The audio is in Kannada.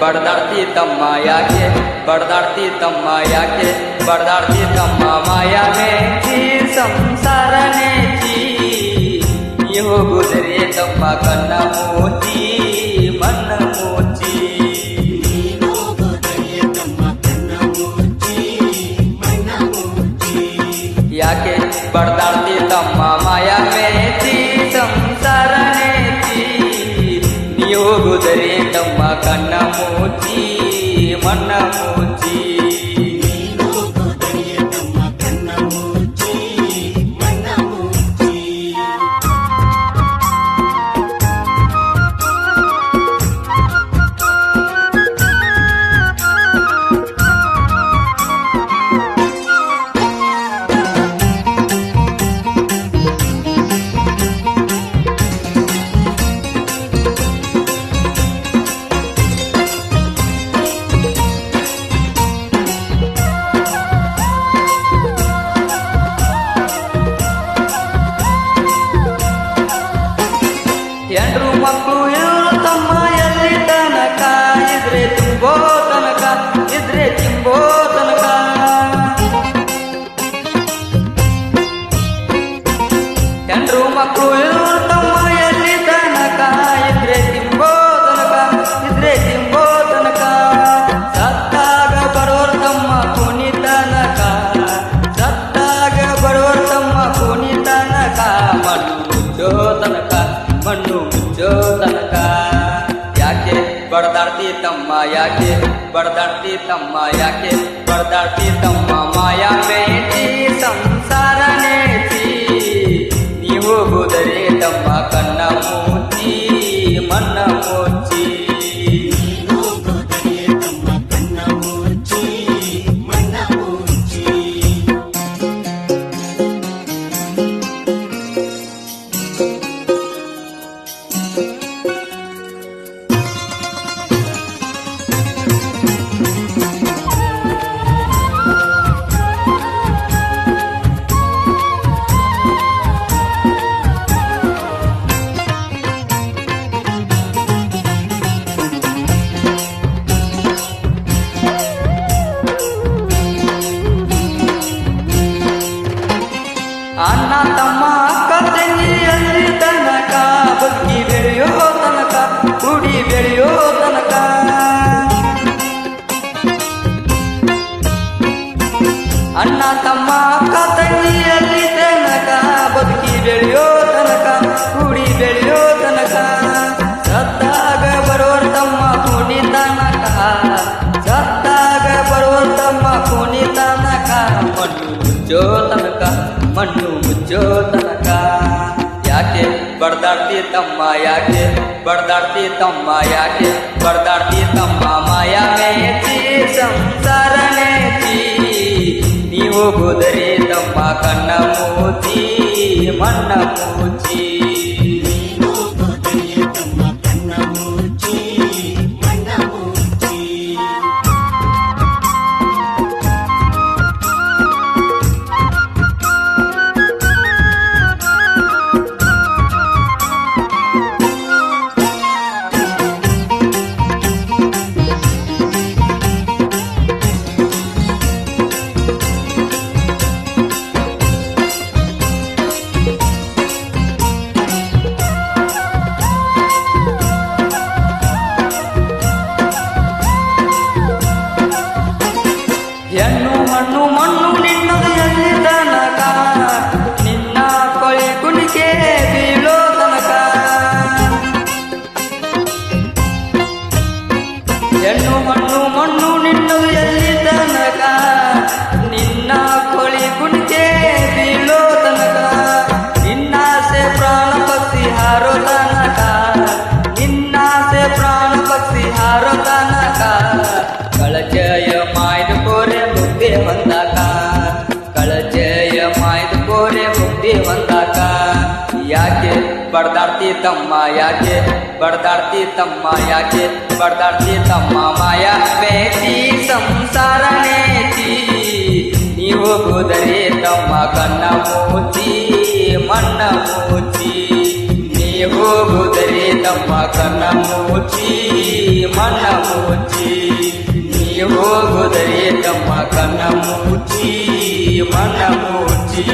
ಬಡದಾಡ್ತಿ ತಮ್ಮ ಯಾಕೆ ಬಡದಾಡ್ತಿ ತಮ್ಮ ಯಾಕೆ ಬಡದಾಡ್ತಿ ತಮ್ಮ ಮಾಯಾ ಮೇಚಿ ಸಂಸಾರ ನೇಚಿ ನೀ ಹೋಗುದರೆ ತಮ್ಮ ಕಣ್ಣ ಮೋಚಿ ಮಣ್ಣ ಮೋಚಿ ಯಾಕೆ ಬಡದಾಡ್ತಿ ತಮ್ಮ ಮಾಯಾ ಮೇಚಿ ಸಂಸಾರ ನೇಚಿ ನೀ ಹೋಗುದರೆ ತಮ್ಮ ಕಣ್ಣ ಮೋಚಿ ಮಣ್ಣ ಮೋಚಿ ಎಂಡ್ರು ಮಕ್ಕಳು ಇವರು ತಮ್ಮ ಎಲ್ಲಿ ತನಕ ಇದ್ರೆ ತುಂಬೋ ತನಕ ಇದ್ರೆ ತಿಂಬೋ ತನಕ ಎಂಡ್ರು ಮಕ್ಕಳು ಇವರು ತಮ್ಮ ಎಲ್ಲಿ ತನಕ ಇದ್ರೆ ತಿಂಬೋ ತನಕ ಇದ್ರೆ ತಿಂಬೋ ತನಕ ಸತ್ತಾಗ ಬರೋರ್ ತಮ್ಮ ಕುನಿ ತನಕ ಸತ್ತಾಗ ಬರೋರ್ ತಮ್ಮ ಕುನಿ ತನಕ ಮಣ್ಣು ಮುಚ್ಚೋ ತನಕ ಮಣ್ಣು ಮುಚ್ಚೋ ತನಕ ಯಾಕೆ ಬಡದಾಡ್ತಿ ತಮ್ಮ ಯಾಕೆ ಬಡದಾಡ್ತಿ ತಮ್ಮ ಯಾಕೆ ಬಡದಾಡ್ತಿ ತಮ್ಮ ಮಾಯಾ ಮೇಚಿ ಸಂಸಾರ ನೇಚಿ ನೀ ಹೋಗುದರೆ ತಮ್ಮ ಕಣ್ಣ ಮೂಚಿ ಮಣ್ಣ ಮೋಚಿ ಅಣ್ಣ ತಮ್ಮ ಅಕ್ಕ ತಂಗಿಯಲ್ಲಿ ತನಕ ಬದುಕಿ ಬೆಳೆಯೋ ತನಕ ಕೂಡಿ ಬೆಳೆಯೋ ತನಕ ಅಣ್ಣ ತಮ್ಮ ಅಕ್ಕ ತಂಗಿಯಲ್ಲಿ ತನಕ ಬದುಕಿ ಬೆಳೆಯೋ ತನಕ ಕೂಡಿ ಬೆಳೆಯೋ ತನಕ ಸತ್ತಾಗ ಬರೋರ್ ತಮ್ಮ ಕುಣಿ ತನಕ ಸತ್ತಾಗ ಬರೋರ್ ತಮ್ಮ ಕುಣಿ ತನಕ ಮಣ್ಣು ಮುಚ್ಚೋ ತನಕ ಮಣ್ಣು ಮುಚ್ಚೋ ತನಕ ಯಾಕೆ ಬಡದಾಡ್ತಿ ತಮ್ಮ ಯಾಕೆ ಬಡದಾಡ್ತಿ ತಮ್ಮ ಯಾಕೆ ಬಡದಾಡ್ತಿ ತಮ್ಮ ಮಾಯಾ ಮೇಚಿ ಸಂಸಾರ ನೇಚಿ ನೀ ಹೋಗುದರೆ ತಮ್ಮ ಕಣ್ಣ ಮೂಚಿ ಮಣ್ಣ ಮೂಚಿ ಹೆಣ್ಣು ಮಣ್ಣು ಮಣ್ಣು ನಿನ್ನದು ಎಲ್ಲಿ ತನಕ ನಿನ್ನ ಕೊಳಿ ಕುಣಿಕೆ ಬೀಳೋ ತನಕ ಹೆಣ್ಣು ಮಣ್ಣು ಮಣ್ಣು ನಿನ್ನದು ಎಲ್ಲಿ ತನಕ ನಿನ್ನ ಕೊಳಿ ಕುಣಿಕೆ ಬೀಳೋ ತನಕ ನಿನ್ನಾಸೆ ಪ್ರಾಣ ಪಕ್ಷಿ ಹಾರೋ ತನಕ ನಿನ್ನಾಸೆ ಪ್ರಾಣ ಪಕ್ಷಿ ಹಾರೋ ತನಕ ಕಳಚಯ ಮಾಯ್ದು ಕೋರೆ ಮುಕ್ತಿ ಹೊಂದಾಕ ಕಳಚಯ ಮಾಯ್ದು ಕೋರೆ ಮುಕ್ತಿ ಹೊಂದಾಕ ಯಾಕೆ ಬಡದಾಡ್ತಿ ತಮ್ಮ ಯಾಕೆ ಬಡದಾಡ್ತಿ ತಮ್ಮ ಯಾಕೆ ಬಡದಾಡ್ತಿ ತಮ್ಮ ಮಾಯಾ ಮೇಚಿ ಸಂಸಾರ ನೇಚಿ ನೀ ಹೋಗುದರೆ ತಮ್ಮ ಕಣ್ಣ ಮೂಚಿ ಮಣ್ಣ ಮೂಚಿ ನೀ ಹೋಗುದರೆ ತಮ್ಮ ಕಣ್ಣ ಮುಚ್ಚಿ ಮಣ್ಣ ಮುಚ್ಚಿ ನೀ ಹೋಗುದರೆ ತಮ್ಮ ಕಣ್ಣ ಮುಚ್ಚಿ ಮಣ್ಣ ಮುಚ್ಚಿ